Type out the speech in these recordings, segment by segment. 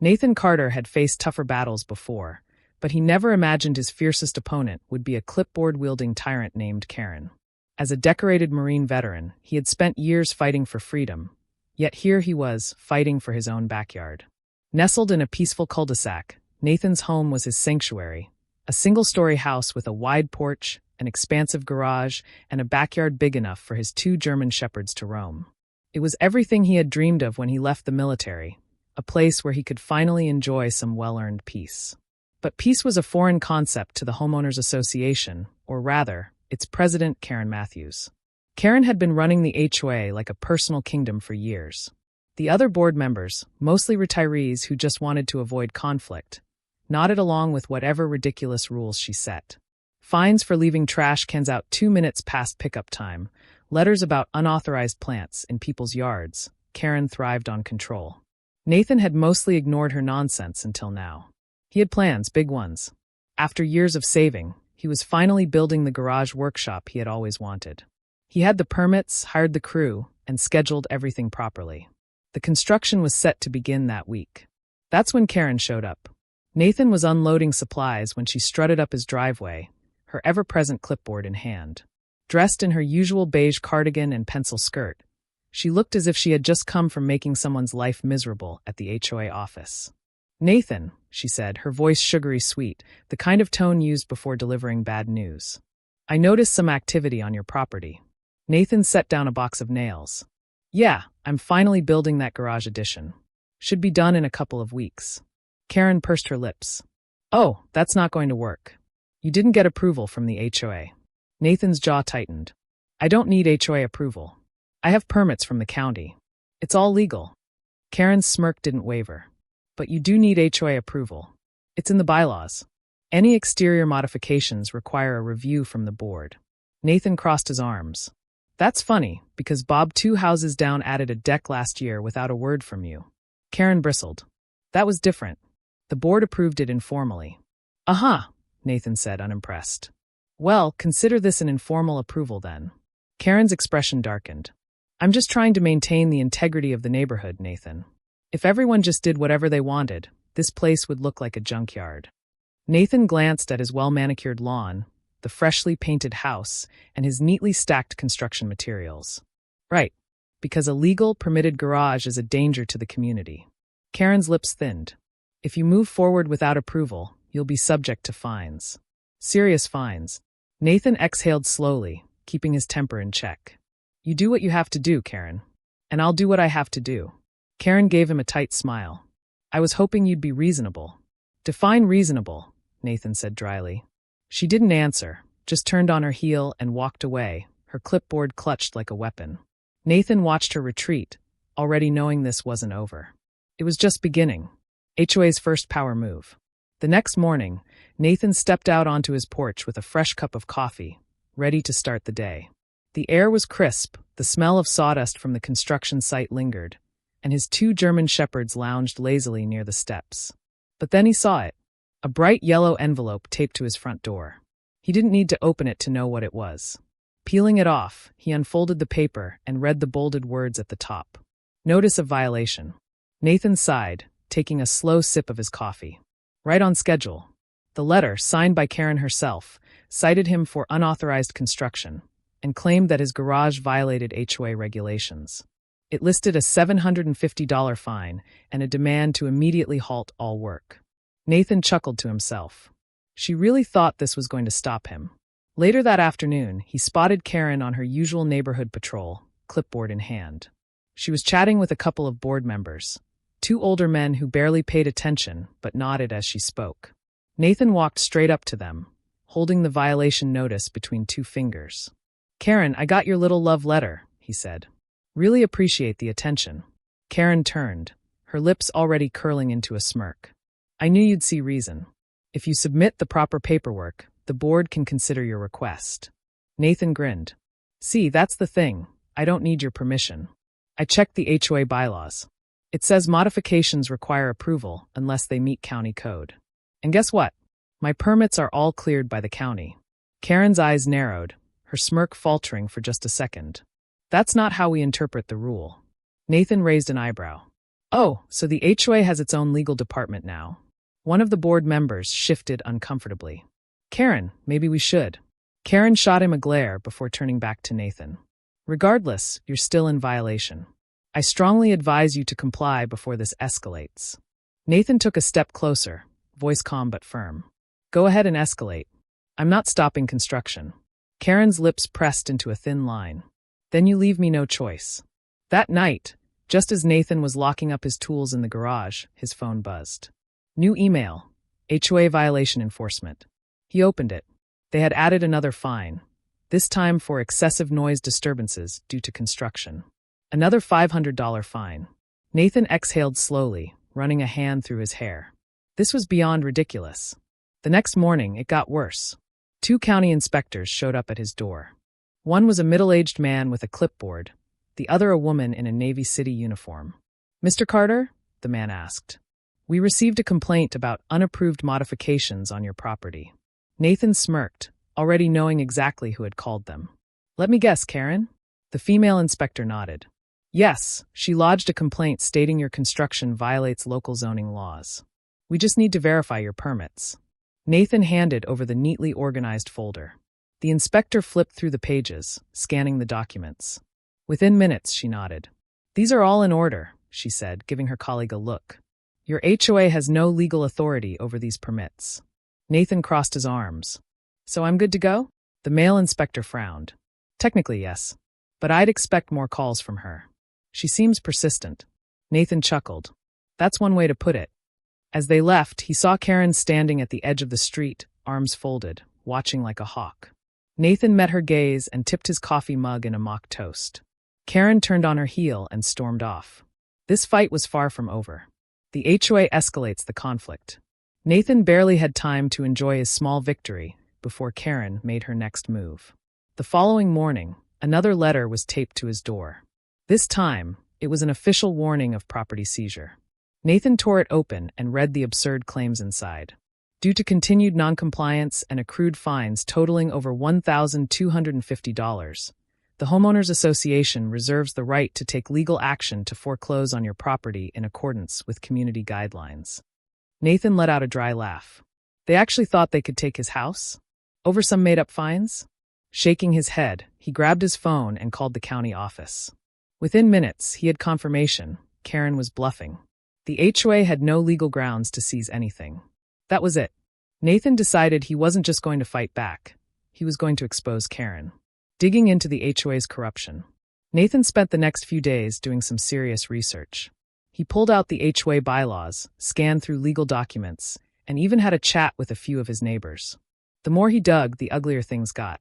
Nathan Carter had faced tougher battles before, but he never imagined his fiercest opponent would be a clipboard-wielding tyrant named Karen. As a decorated Marine veteran, he had spent years fighting for freedom, yet here he was, fighting for his own backyard. Nestled in a peaceful cul-de-sac, Nathan's home was his sanctuary, a single-story house with a wide porch, an expansive garage, and a backyard big enough for his 2 German shepherds to roam. It was everything he had dreamed of when he left the military, a place where he could finally enjoy some well-earned peace. But peace was a foreign concept to the Homeowners Association, or rather, its president, Karen Matthews. Karen had been running the HOA like a personal kingdom for years. The other board members, mostly retirees who just wanted to avoid conflict, nodded along with whatever ridiculous rules she set. Fines for leaving trash cans out 2 minutes past pickup time, letters about unauthorized plants in people's yards. Karen thrived on control. Nathan had mostly ignored her nonsense until now. He had plans, big ones. After years of saving, he was finally building the garage workshop he had always wanted. He had the permits, hired the crew, and scheduled everything properly. The construction was set to begin that week. That's when Karen showed up. Nathan was unloading supplies when she strutted up his driveway, her ever-present clipboard in hand. Dressed in her usual beige cardigan and pencil skirt, she looked as if she had just come from making someone's life miserable at the HOA office. "Nathan," she said, her voice sugary sweet, the kind of tone used before delivering bad news. "I noticed some activity on your property." Nathan set down a box of nails. "Yeah, I'm finally building that garage addition. Should be done in a couple of weeks." Karen pursed her lips. "Oh, that's not going to work. You didn't get approval from the HOA." Nathan's jaw tightened. "I don't need HOA approval. I have permits from the county. It's all legal." Karen's smirk didn't waver. "But you do need HOA approval. It's in the bylaws. Any exterior modifications require a review from the board." Nathan crossed his arms. "That's funny, because Bob 2 houses down added a deck last year without a word from you." Karen bristled. "That was different. The board approved it informally." "Uh-huh," Nathan said, unimpressed. "Well, consider this an informal approval then." Karen's expression darkened. "I'm just trying to maintain the integrity of the neighborhood, Nathan. If everyone just did whatever they wanted, this place would look like a junkyard." Nathan glanced at his well-manicured lawn, the freshly painted house, and his neatly stacked construction materials. "Right, because a legal, permitted garage is a danger to the community." Karen's lips thinned. "If you move forward without approval, you'll be subject to fines. Serious fines." Nathan exhaled slowly, keeping his temper in check. "You do what you have to do, Karen. And I'll do what I have to do." Karen gave him a tight smile. "I was hoping you'd be reasonable." "Define reasonable," Nathan said dryly. She didn't answer, just turned on her heel and walked away, her clipboard clutched like a weapon. Nathan watched her retreat, already knowing this wasn't over. It was just beginning. HOA's first power move. The next morning, Nathan stepped out onto his porch with a fresh cup of coffee, ready to start the day. The air was crisp, the smell of sawdust from the construction site lingered, and his 2 German shepherds lounged lazily near the steps. But then he saw it, a bright yellow envelope taped to his front door. He didn't need to open it to know what it was. Peeling it off, he unfolded the paper and read the bolded words at the top. "Notice of violation." Nathan sighed, taking a slow sip of his coffee. Right on schedule. The letter, signed by Karen herself, cited him for unauthorized construction and claimed that his garage violated HOA regulations. It listed a $750 fine and a demand to immediately halt all work. Nathan chuckled to himself. She really thought this was going to stop him. Later that afternoon, he spotted Karen on her usual neighborhood patrol, clipboard in hand. She was chatting with a couple of board members, 2 older men who barely paid attention but nodded as she spoke. Nathan walked straight up to them, holding the violation notice between 2 fingers. "Karen, I got your little love letter," he said. "Really appreciate the attention." Karen turned, her lips already curling into a smirk. "I knew you'd see reason. If you submit the proper paperwork, the board can consider your request." Nathan grinned. "See, that's the thing. I don't need your permission. I checked the HOA bylaws. It says modifications require approval unless they meet county code. And guess what? My permits are all cleared by the county." Karen's eyes narrowed, her smirk faltering for just a second. "That's not how we interpret the rule." Nathan raised an eyebrow. Oh, so the HOA has its own legal department now. One of the board members shifted uncomfortably. Karen, maybe we should. Karen shot him a glare before turning back to Nathan. Regardless, you're still in violation. I strongly advise you to comply before this escalates. Nathan took a step closer, voice calm but firm. Go ahead and escalate. I'm not stopping construction. Karen's lips pressed into a thin line. Then you leave me no choice. That night, just as Nathan was locking up his tools in the garage, his phone buzzed. New email. HOA violation enforcement. He opened it. They had added another fine, this time for excessive noise disturbances due to construction. Another $500 fine. Nathan exhaled slowly, running a hand through his hair. This was beyond ridiculous. The next morning, it got worse. 2 county inspectors showed up at his door. One was a middle-aged man with a clipboard, the other a woman in a Navy City uniform. Mr. Carter? The man asked. We received a complaint about unapproved modifications on your property. Nathan smirked, already knowing exactly who had called them. Let me guess, Karen? The female inspector nodded. Yes, she lodged a complaint stating your construction violates local zoning laws. We just need to verify your permits. Nathan handed over the neatly organized folder. The inspector flipped through the pages, scanning the documents. Within minutes, she nodded. These are all in order, she said, giving her colleague a look. Your HOA has no legal authority over these permits. Nathan crossed his arms. So I'm good to go? The male inspector frowned. Technically, yes. But I'd expect more calls from her. She seems persistent. Nathan chuckled. That's one way to put it. As they left, he saw Karen standing at the edge of the street, arms folded, watching like a hawk. Nathan met her gaze and tipped his coffee mug in a mock toast. Karen turned on her heel and stormed off. This fight was far from over. The HOA escalates the conflict. Nathan barely had time to enjoy his small victory before Karen made her next move. The following morning, another letter was taped to his door. This time, it was an official warning of property seizure. Nathan tore it open and read the absurd claims inside. Due to continued noncompliance and accrued fines totaling over $1,250, the Homeowners Association reserves the right to take legal action to foreclose on your property in accordance with community guidelines. Nathan let out a dry laugh. They actually thought they could take his house? Over some made-up fines? Shaking his head, he grabbed his phone and called the county office. Within minutes, he had confirmation. Karen was bluffing. The HOA had no legal grounds to seize anything. That was it. Nathan decided he wasn't just going to fight back. He was going to expose Karen. Digging into the HOA's corruption. Nathan spent the next few days doing some serious research. He pulled out the HOA bylaws, scanned through legal documents, and even had a chat with a few of his neighbors. The more he dug, the uglier things got.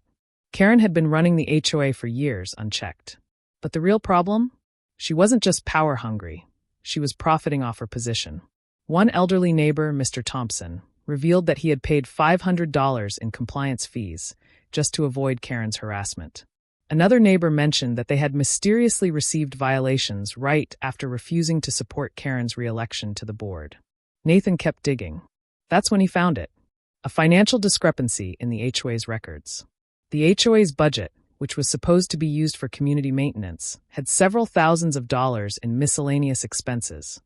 Karen had been running the HOA for years unchecked. But the real problem? She wasn't just power-hungry. She was profiting off her position. One elderly neighbor, Mr. Thompson, revealed that he had paid $500 in compliance fees just to avoid Karen's harassment. Another neighbor mentioned that they had mysteriously received violations right after refusing to support Karen's re-election to the board. Nathan kept digging. That's when he found it. A financial discrepancy in the HOA's records. The HOA's budget, which was supposed to be used for community maintenance, had several thousands of dollars in miscellaneous expenses,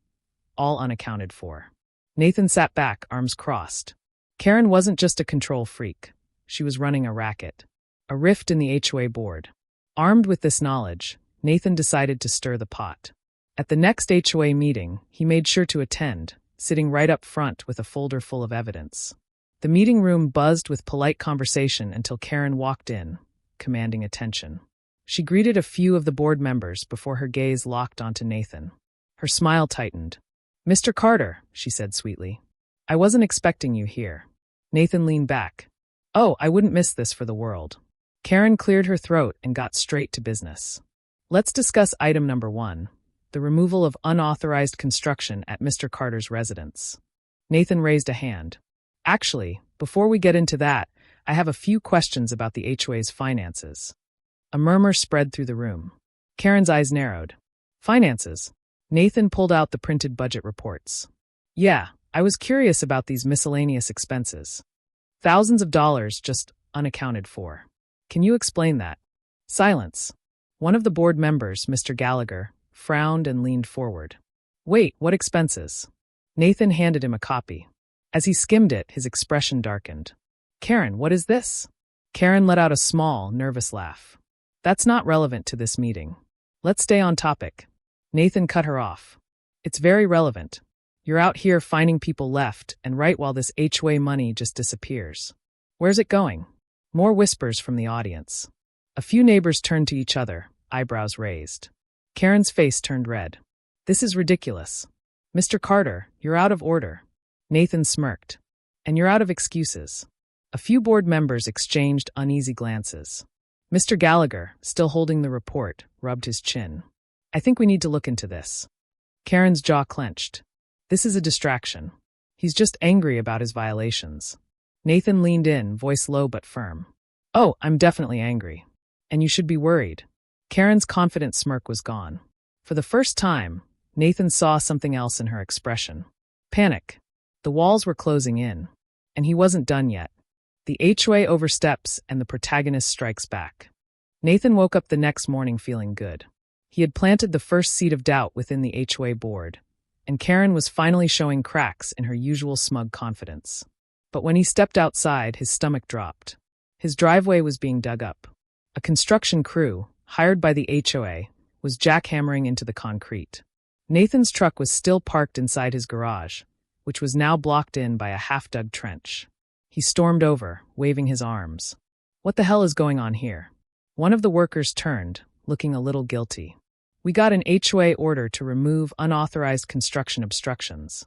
all unaccounted for. Nathan sat back, arms crossed. Karen wasn't just a control freak. She was running a racket. A rift in the HOA board. Armed with this knowledge, Nathan decided to stir the pot. At the next HOA meeting, he made sure to attend, sitting right up front with a folder full of evidence. The meeting room buzzed with polite conversation until Karen walked in, commanding attention. She greeted a few of the board members before her gaze locked onto Nathan. Her smile tightened. Mr. Carter, she said sweetly. I wasn't expecting you here. Nathan leaned back. Oh, I wouldn't miss this for the world. Karen cleared her throat and got straight to business. Let's discuss item number 1, the removal of unauthorized construction at Mr. Carter's residence. Nathan raised a hand. Actually, before we get into that, I have a few questions about the HOA's finances. A murmur spread through the room. Karen's eyes narrowed. Finances? Nathan pulled out the printed budget reports. Yeah, I was curious about these miscellaneous expenses. Thousands of dollars just unaccounted for. Can you explain that? Silence. One of the board members, Mr. Gallagher, frowned and leaned forward. Wait, what expenses? Nathan handed him a copy. As he skimmed it, his expression darkened. Karen, what is this? Karen let out a small, nervous laugh. That's not relevant to this meeting. Let's stay on topic. Nathan cut her off. It's very relevant. You're out here finding people left and right while this HOA money just disappears. Where's it going? More whispers from the audience. A few neighbors turned to each other, eyebrows raised. Karen's face turned red. This is ridiculous. Mr. Carter, you're out of order. Nathan smirked. And you're out of excuses. A few board members exchanged uneasy glances. Mr. Gallagher, still holding the report, rubbed his chin. I think we need to look into this. Karen's jaw clenched. This is a distraction. He's just angry about his violations. Nathan leaned in, voice low but firm. Oh, I'm definitely angry. And you should be worried. Karen's confident smirk was gone. For the first time, Nathan saw something else in her expression. Panic. The walls were closing in. And he wasn't done yet. The HOA oversteps and the protagonist strikes back. Nathan woke up the next morning feeling good. He had planted the first seed of doubt within the HOA board, and Karen was finally showing cracks in her usual smug confidence. But when he stepped outside, his stomach dropped. His driveway was being dug up. A construction crew, hired by the HOA, was jackhammering into the concrete. Nathan's truck was still parked inside his garage, which was now blocked in by a half-dug trench. He stormed over, waving his arms. What the hell is going on here? One of the workers turned, looking a little guilty. We got an HOA order to remove unauthorized construction obstructions.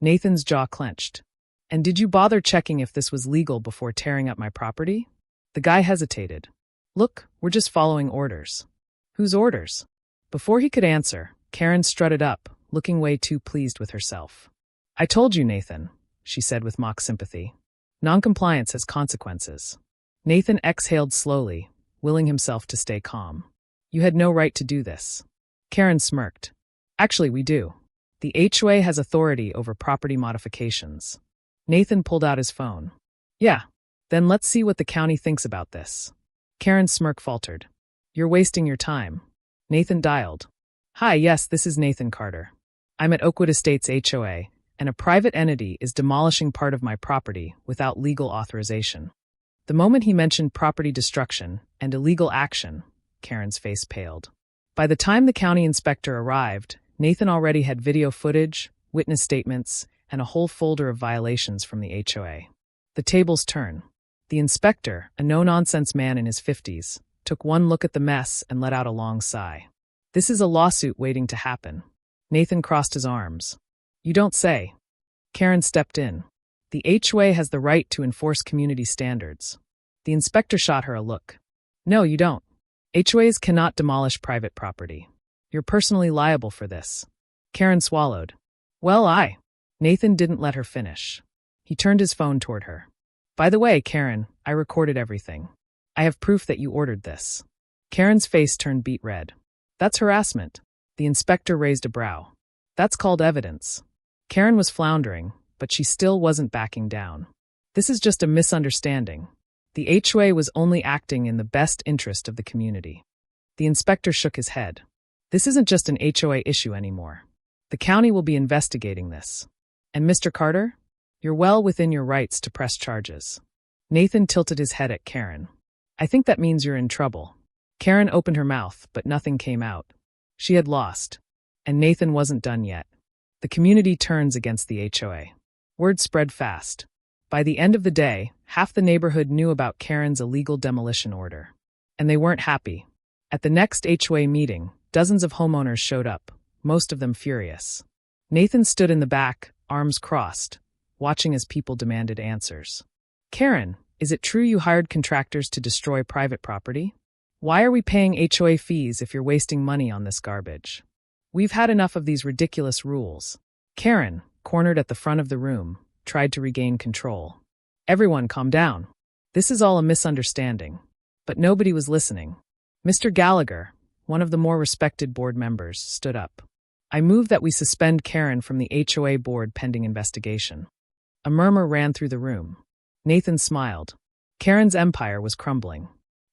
Nathan's jaw clenched. And did you bother checking if this was legal before tearing up my property? The guy hesitated. Look, we're just following orders. Whose orders? Before he could answer, Karen strutted up, looking way too pleased with herself. I told you, Nathan, she said with mock sympathy. Noncompliance has consequences. Nathan exhaled slowly, willing himself to stay calm. You had no right to do this. Karen smirked. Actually, we do. The HOA has authority over property modifications. Nathan pulled out his phone. Yeah, then let's see what the county thinks about this. Karen's smirk faltered. You're wasting your time. Nathan dialed. Hi, yes, this is Nathan Carter. I'm at Oakwood Estates HOA, and a private entity is demolishing part of my property without legal authorization. The moment he mentioned property destruction and illegal action, Karen's face paled. By the time the county inspector arrived, Nathan already had video footage, witness statements, and a whole folder of violations from the HOA. The tables turn. The inspector, a no-nonsense man in his 50s, took one look at the mess and let out a long sigh. This is a lawsuit waiting to happen. Nathan crossed his arms. You don't say. Karen stepped in. The HOA has the right to enforce community standards. The inspector shot her a look. No, you don't. HOAs cannot demolish private property. You're personally liable for this. Karen swallowed. Well, Nathan didn't let her finish. He turned his phone toward her. By the way, Karen, I recorded everything. I have proof that you ordered this. Karen's face turned beet red. That's harassment. The inspector raised a brow. That's called evidence. Karen was floundering, but she still wasn't backing down. This is just a misunderstanding. The HOA was only acting in the best interest of the community. The inspector shook his head. This isn't just an HOA issue anymore. The county will be investigating this. And Mr. Carter, you're well within your rights to press charges. Nathan tilted his head at Karen. I think that means you're in trouble. Karen opened her mouth, but nothing came out. She had lost. And Nathan wasn't done yet. The community turns against the HOA. Word spread fast. By the end of the day, half the neighborhood knew about Karen's illegal demolition order. And they weren't happy. At the next HOA meeting, dozens of homeowners showed up, most of them furious. Nathan stood in the back, arms crossed, watching as people demanded answers. Karen, is it true you hired contractors to destroy private property? Why are we paying HOA fees if you're wasting money on this garbage? We've had enough of these ridiculous rules. Karen, cornered at the front of the room, tried to regain control. Everyone calm down. This is all a misunderstanding. But nobody was listening. Mr. Gallagher, one of the more respected board members, stood up. I move that we suspend Karen from the HOA board pending investigation. A murmur ran through the room. Nathan smiled. Karen's empire was crumbling.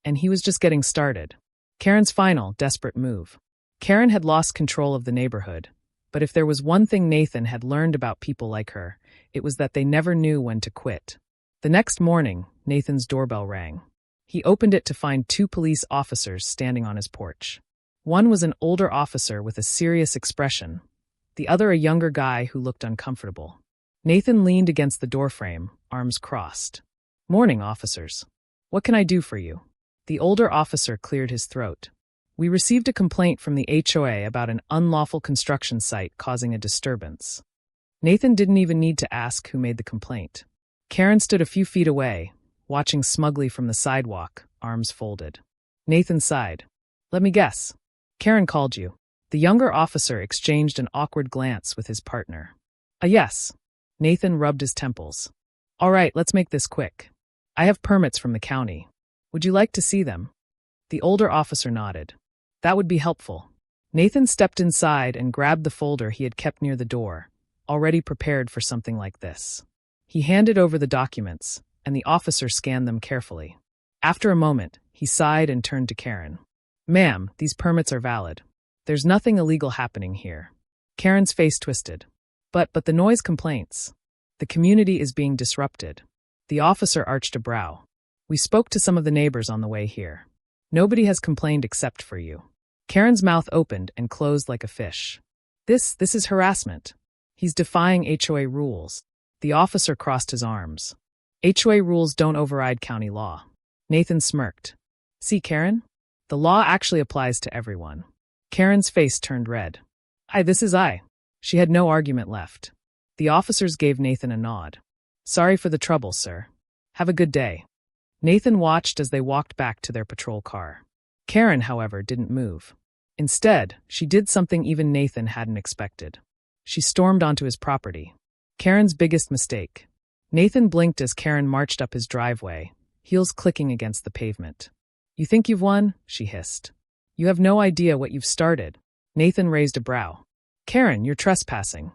And he was just getting started. Karen's final, desperate move. Karen had lost control of the neighborhood, But if there was one thing Nathan had learned about people like her, it was that they never knew when to quit. The next morning, Nathan's doorbell rang. He opened it to find 2 police officers standing on his porch. One was an older officer with a serious expression, the other a younger guy who looked uncomfortable. Nathan leaned against the doorframe, arms crossed. "Morning, officers. What can I do for you?" The older officer cleared his throat. "We received a complaint from the HOA about an unlawful construction site causing a disturbance." Nathan didn't even need to ask who made the complaint. Karen stood a few feet away, watching smugly from the sidewalk, arms folded. Nathan sighed. "Let me guess. Karen called you." The younger officer exchanged an awkward glance with his partner. Yes." Nathan rubbed his temples. "All right, let's make this quick. I have permits from the county. Would you like to see them?" The older officer nodded. "That would be helpful." Nathan stepped inside and grabbed the folder he had kept near the door, already prepared for something like this. He handed over the documents, and the officer scanned them carefully. After a moment, he sighed and turned to Karen. "Ma'am, these permits are valid. There's nothing illegal happening here." Karen's face twisted. But the noise complaints. The community is being disrupted." The officer arched a brow. "We spoke to some of the neighbors on the way here. Nobody has complained except for you." Karen's mouth opened and closed like a fish. This is harassment. He's defying HOA rules." The officer crossed his arms. "HOA rules don't override county law." Nathan smirked. "See, Karen? The law actually applies to everyone." Karen's face turned red. This is I." She had no argument left. The officers gave Nathan a nod. "Sorry for the trouble, sir. Have a good day." Nathan watched as they walked back to their patrol car. Karen, however, didn't move. Instead, she did something even Nathan hadn't expected. She stormed onto his property. Karen's biggest mistake. Nathan blinked as Karen marched up his driveway, heels clicking against the pavement. "You think you've won?" she hissed. "You have no idea what you've started." Nathan raised a brow. "Karen, you're trespassing."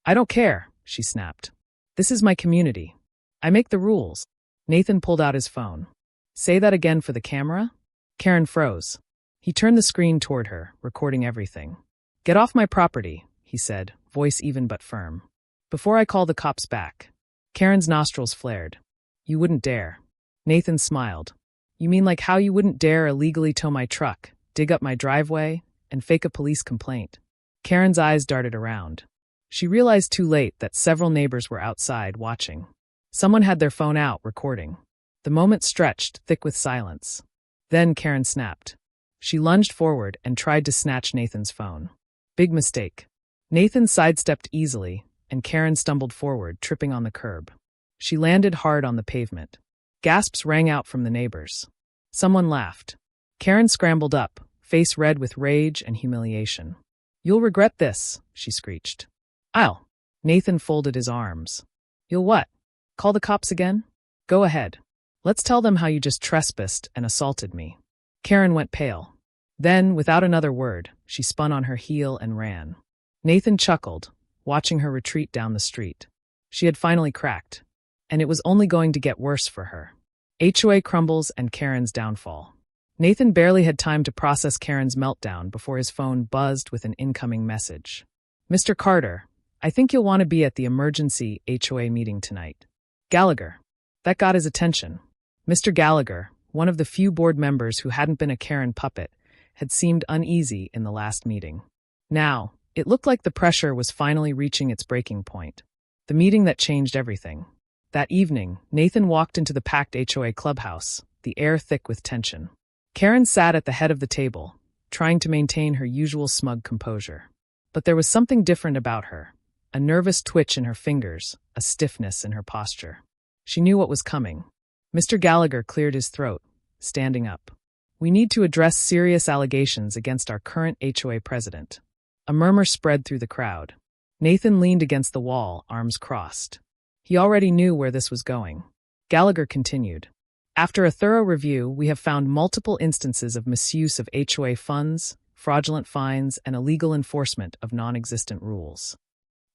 "I don't care," she snapped. "This is my community. I make the rules." Nathan pulled out his phone. "Say that again for the camera?" Karen froze. He turned the screen toward her, recording everything. "Get off my property," he said, voice even but firm. "Before I call the cops back." Karen's nostrils flared. "You wouldn't dare." Nathan smiled. "You mean like how you wouldn't dare illegally tow my truck, dig up my driveway, and fake a police complaint?" Karen's eyes darted around. She realized too late that several neighbors were outside watching. Someone had their phone out, recording. The moment stretched, thick with silence. Then Karen snapped. She lunged forward and tried to snatch Nathan's phone. Big mistake. Nathan sidestepped easily, and Karen stumbled forward, tripping on the curb. She landed hard on the pavement. Gasps rang out from the neighbors. Someone laughed. Karen scrambled up, face red with rage and humiliation. "You'll regret this," she screeched. "I'll." Nathan folded his arms. "You'll what? Call the cops again? Go ahead. Let's tell them how you just trespassed and assaulted me." Karen went pale. Then, without another word, she spun on her heel and ran. Nathan chuckled, watching her retreat down the street. She had finally cracked, and it was only going to get worse for her. HOA crumbles and Karen's downfall. Nathan barely had time to process Karen's meltdown before his phone buzzed with an incoming message. "Mr. Carter, I think you'll want to be at the emergency HOA meeting tonight. Gallagher." That got his attention. Mr. Gallagher, one of the few board members who hadn't been a Karen puppet, had seemed uneasy in the last meeting. Now, it looked like the pressure was finally reaching its breaking point. The meeting that changed everything. That evening, Nathan walked into the packed HOA clubhouse, the air thick with tension. Karen sat at the head of the table, trying to maintain her usual smug composure. But there was something different about her, a nervous twitch in her fingers, a stiffness in her posture. She knew what was coming. Mr. Gallagher cleared his throat, standing up. "We need to address serious allegations against our current HOA president." A murmur spread through the crowd. Nathan leaned against the wall, arms crossed. He already knew where this was going. Gallagher continued. "After a thorough review, we have found multiple instances of misuse of HOA funds, fraudulent fines, and illegal enforcement of non-existent rules."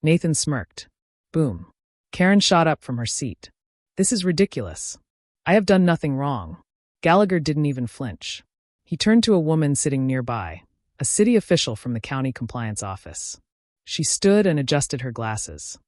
Nathan smirked. Boom. Karen shot up from her seat. "This is ridiculous. I have done nothing wrong." Gallagher didn't even flinch. He turned to a woman sitting nearby, a city official from the county compliance office. She stood and adjusted her glasses.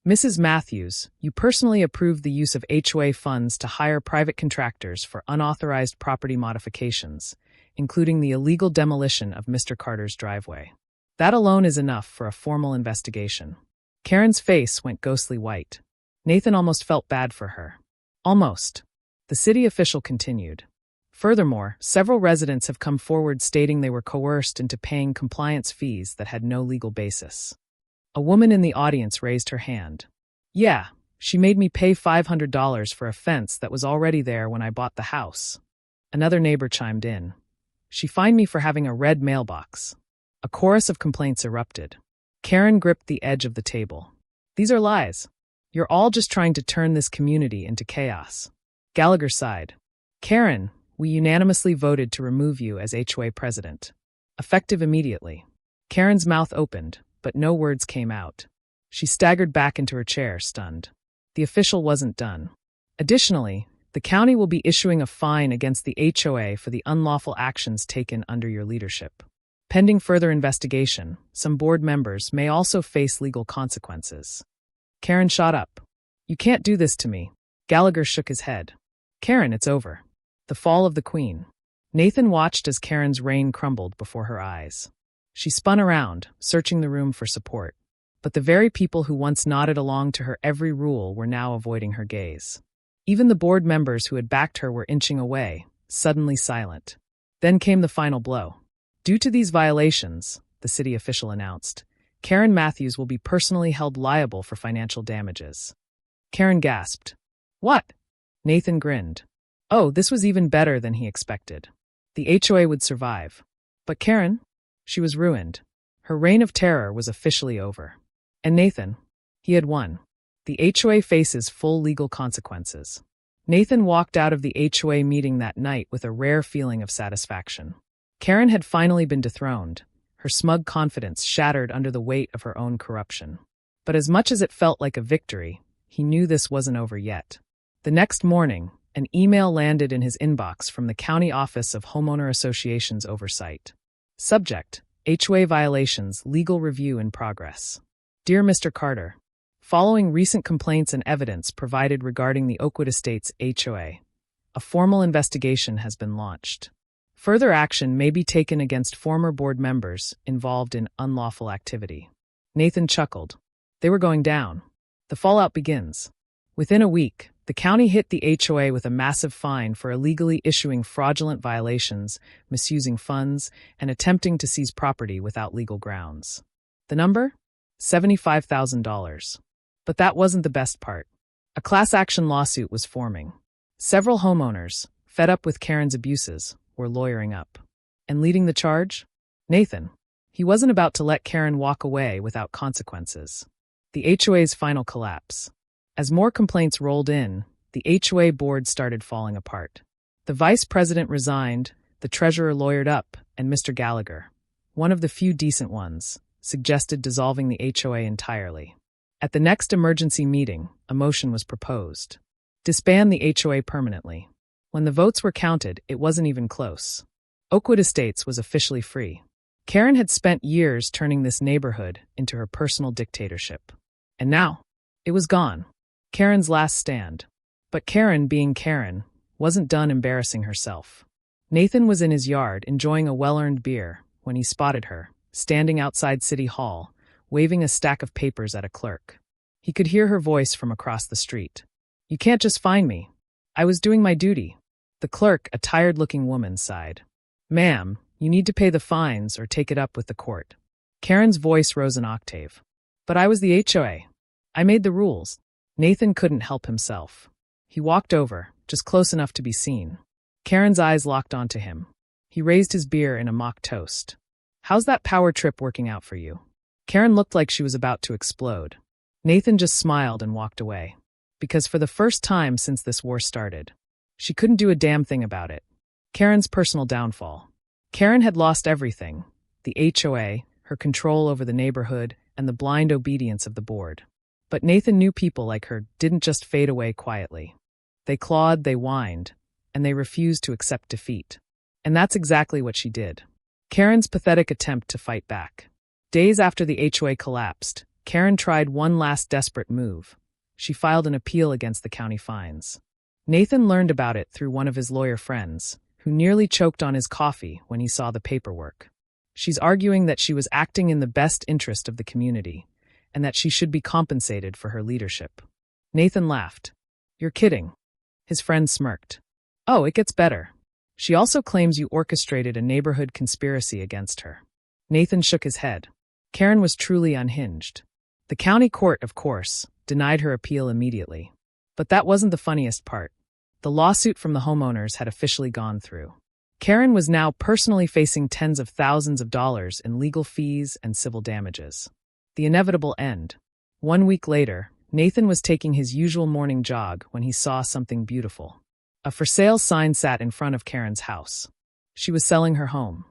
Mrs. Matthews, you personally approved the use of HOA funds to hire private contractors for unauthorized property modifications, including the illegal demolition of Mr. Carter's driveway. That alone is enough for a formal investigation. Karen's face went ghostly white. Nathan almost felt bad for her. Almost. The city official continued. Furthermore, several residents have come forward stating they were coerced into paying compliance fees that had no legal basis. A woman in the audience raised her hand. Yeah, she made me pay $500 for a fence that was already there when I bought the house. Another neighbor chimed in. She fined me for having a red mailbox. A chorus of complaints erupted. Karen gripped the edge of the table. These are lies. You're all just trying to turn this community into chaos. Gallagher sighed. Karen, we unanimously voted to remove you as HOA president. Effective immediately. Karen's mouth opened, but no words came out. She staggered back into her chair, stunned. The official wasn't done. Additionally, the county will be issuing a fine against the HOA for the unlawful actions taken under your leadership. Pending further investigation, some board members may also face legal consequences. Karen shot up. You can't do this to me. Gallagher shook his head. Karen, it's over. The fall of the Queen. Nathan watched as Karen's reign crumbled before her eyes. She spun around, searching the room for support. But the very people who once nodded along to her every rule were now avoiding her gaze. Even the board members who had backed her were inching away, suddenly silent. Then came the final blow. Due to these violations, the city official announced, Karen Matthews will be personally held liable for financial damages. Karen gasped. What? Nathan grinned. Oh, this was even better than he expected. The HOA would survive. But Karen? She was ruined. Her reign of terror was officially over. And Nathan? He had won. The HOA faces full legal consequences. Nathan walked out of the HOA meeting that night with a rare feeling of satisfaction. Karen had finally been dethroned, her smug confidence shattered under the weight of her own corruption. But as much as it felt like a victory, he knew this wasn't over yet. The next morning, an email landed in his inbox from the County Office of Homeowner Associations Oversight. Subject: HOA violations, legal review in progress. Dear Mr. Carter, following recent complaints and evidence provided regarding the Oakwood Estates HOA, a formal investigation has been launched. Further action may be taken against former board members involved in unlawful activity. Nathan chuckled. They were going down. The fallout begins. Within a week, the county hit the HOA with a massive fine for illegally issuing fraudulent violations, misusing funds, and attempting to seize property without legal grounds. The number? $75,000. But that wasn't the best part. A class action lawsuit was forming. Several homeowners, fed up with Karen's abuses, were lawyering up. And leading the charge? Nathan. He wasn't about to let Karen walk away without consequences. The HOA's final collapse. As more complaints rolled in, the HOA board started falling apart. The vice president resigned, the treasurer lawyered up, and Mr. Gallagher, one of the few decent ones, suggested dissolving the HOA entirely. At the next emergency meeting, a motion was proposed. Disband the HOA permanently. When the votes were counted, it wasn't even close. Oakwood Estates was officially free. Karen had spent years turning this neighborhood into her personal dictatorship. And now, it was gone. Karen's last stand. But Karen, being Karen, wasn't done embarrassing herself. Nathan was in his yard enjoying a well-earned beer when he spotted her, standing outside City Hall, waving a stack of papers at a clerk. He could hear her voice from across the street. You can't just fine me. I was doing my duty. The clerk, a tired-looking woman, sighed. Ma'am, you need to pay the fines or take it up with the court. Karen's voice rose an octave. But I was the HOA. I made the rules. Nathan couldn't help himself. He walked over, just close enough to be seen. Karen's eyes locked onto him. He raised his beer in a mock toast. How's that power trip working out for you? Karen looked like she was about to explode. Nathan just smiled and walked away. Because for the first time since this war started, she couldn't do a damn thing about it. Karen's personal downfall. Karen had lost everything. The HOA, her control over the neighborhood, and the blind obedience of the board. But Nathan knew people like her didn't just fade away quietly. They clawed, they whined, and they refused to accept defeat. And that's exactly what she did. Karen's pathetic attempt to fight back. Days after the HOA collapsed, Karen tried one last desperate move. She filed an appeal against the county fines. Nathan learned about it through one of his lawyer friends, who nearly choked on his coffee when he saw the paperwork. She's arguing that she was acting in the best interest of the community, and that she should be compensated for her leadership. Nathan laughed. You're kidding. His friend smirked. Oh, it gets better. She also claims you orchestrated a neighborhood conspiracy against her. Nathan shook his head. Karen was truly unhinged. The county court, of course, denied her appeal immediately. But that wasn't the funniest part. The lawsuit from the homeowners had officially gone through. Karen was now personally facing tens of thousands of dollars in legal fees and civil damages. The inevitable end. 1 week later, Nathan was taking his usual morning jog when he saw something beautiful. A for sale sign sat in front of Karen's house. She was selling her home.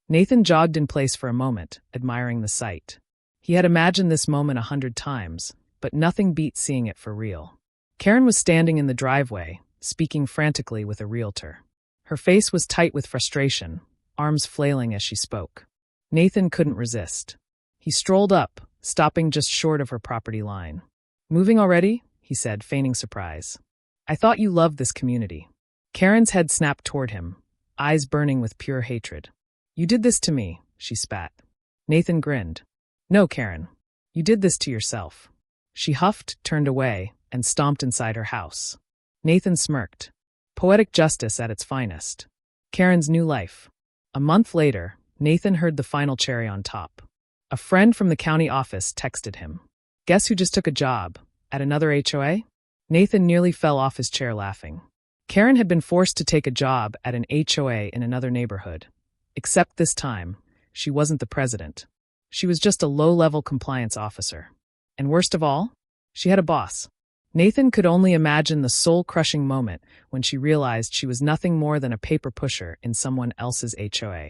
Nathan jogged in place for a moment, admiring the sight. He had imagined this moment 100 times, but nothing beat seeing it for real. Karen was standing in the driveway, speaking frantically with a realtor. Her face was tight with frustration, arms flailing as she spoke. Nathan couldn't resist. He strolled up, stopping just short of her property line. Moving already? He said, feigning surprise. I thought you loved this community. Karen's head snapped toward him, eyes burning with pure hatred. You did this to me, she spat. Nathan grinned. No, Karen. You did this to yourself. She huffed, turned away, and stomped inside her house. Nathan smirked. Poetic justice at its finest. Karen's new life. A month later, Nathan heard the final cherry on top. A friend from the county office texted him. Guess who just took a job? At another HOA? Nathan nearly fell off his chair laughing. Karen had been forced to take a job at an HOA in another neighborhood. Except this time, she wasn't the president. She was just a low-level compliance officer. And worst of all, she had a boss. Nathan could only imagine the soul-crushing moment when she realized she was nothing more than a paper pusher in someone else's HOA.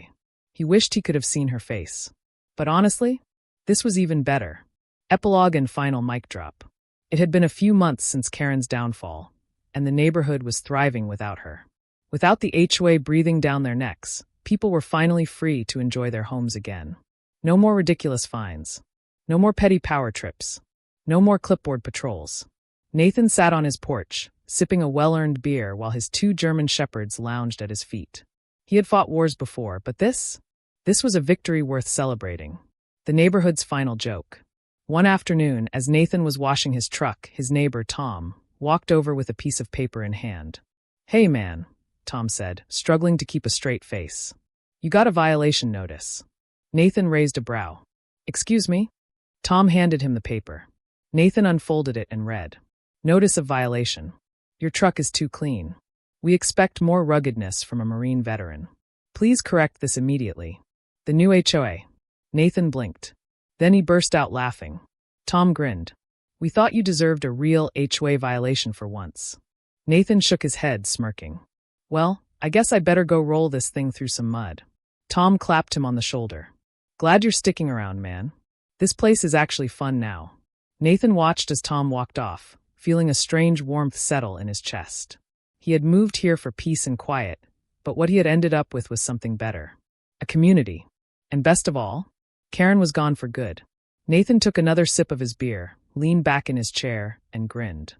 He wished he could have seen her face. But honestly, this was even better. Epilogue and final mic drop. It had been a few months since Karen's downfall, and the neighborhood was thriving without her. Without the HOA breathing down their necks, people were finally free to enjoy their homes again. No more ridiculous fines. No more petty power trips. No more clipboard patrols. Nathan sat on his porch, sipping a well-earned beer while his 2 German shepherds lounged at his feet. He had fought wars before, but this was a victory worth celebrating. The neighborhood's final joke. One afternoon, as Nathan was washing his truck, his neighbor, Tom, walked over with a piece of paper in hand. Hey man, Tom said, struggling to keep a straight face. You got a violation notice. Nathan raised a brow. Excuse me? Tom handed him the paper. Nathan unfolded it and read. Notice of violation. Your truck is too clean. We expect more ruggedness from a Marine veteran. Please correct this immediately. The new HOA. Nathan blinked. Then he burst out laughing. Tom grinned. We thought you deserved a real HOA violation for once. Nathan shook his head, smirking. Well, I guess I better go roll this thing through some mud. Tom clapped him on the shoulder. Glad you're sticking around, man. This place is actually fun now. Nathan watched as Tom walked off, feeling a strange warmth settle in his chest. He had moved here for peace and quiet, but what he had ended up with was something better. A community. And best of all, Karen was gone for good. Nathan took another sip of his beer, leaned back in his chair, and grinned.